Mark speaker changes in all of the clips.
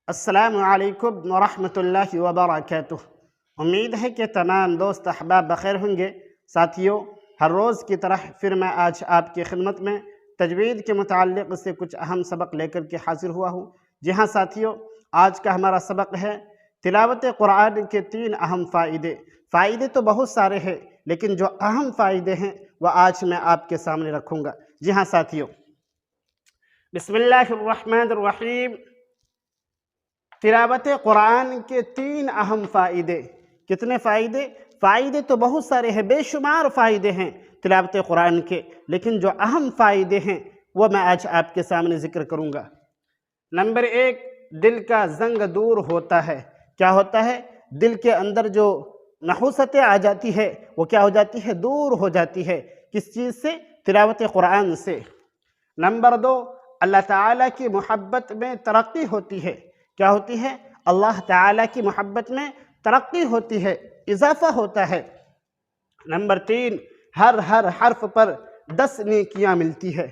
Speaker 1: السلام علیکم ورحمۃ اللہ وبرکاتہ۔ امید ہے کہ تمام دوست احباب بخیر ہوں گے۔ ساتھیوں، ہر روز کی طرح پھر میں آج آپ کی خدمت میں تجوید کے متعلق سے کچھ اہم سبق لے کر کے حاضر ہوا ہوں۔ جی ہاں ساتھیوں، آج کا ہمارا سبق ہے تلاوت قرآن کے 3 اہم فائدے۔ فائدے تو بہت سارے ہیں، لیکن جو اہم فائدے ہیں وہ آج میں آپ کے سامنے رکھوں گا۔ جی ہاں ساتھیوں، بسم اللہ الرحمن الرحیم۔ تلاوت قرآن کے 3 اہم فائدے۔ کتنے فائدے؟ فائدے تو بہت سارے ہیں، بے شمار فائدے ہیں تلاوت قرآن کے، لیکن جو اہم فائدے ہیں وہ میں آج آپ کے سامنے ذکر کروں گا۔ نمبر 1، دل کا زنگ دور ہوتا ہے۔ کیا ہوتا ہے؟ دل کے اندر جو نحوستیں آ جاتی ہے وہ کیا ہو جاتی ہے؟ دور ہو جاتی ہے۔ کس چیز سے؟ تلاوت قرآن سے۔ نمبر 2، اللہ تعالیٰ کی محبت میں ترقی ہوتی ہے۔ کیا ہوتی ہے؟ اللہ تعالیٰ کی محبت میں ترقی ہوتی ہے، اضافہ ہوتا ہے۔ نمبر 3، ہر حرف پر 10 نیکیاں ملتی ہے۔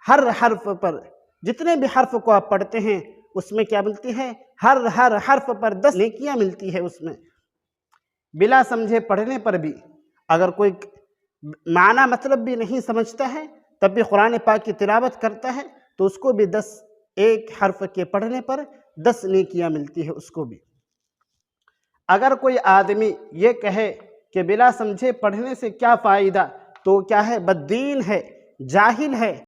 Speaker 1: ہر حرف پر، جتنے بھی حرف کو آپ پڑھتے ہیں اس میں کیا ملتی ہے؟ ہر حرف پر 10 نیکیاں ملتی ہے۔ اس میں بلا سمجھے پڑھنے پر بھی، اگر کوئی معنی مطلب بھی نہیں سمجھتا ہے تب بھی قرآن پاک کی تلاوت کرتا ہے تو اس کو بھی ایک حرف کے پڑھنے پر 10 نیکیاں ملتی ہے اس کو بھی۔ اگر کوئی آدمی یہ کہے کہ بلا سمجھے پڑھنے سے کیا فائدہ، تو کیا ہے؟ بددین ہے، جاہل ہے۔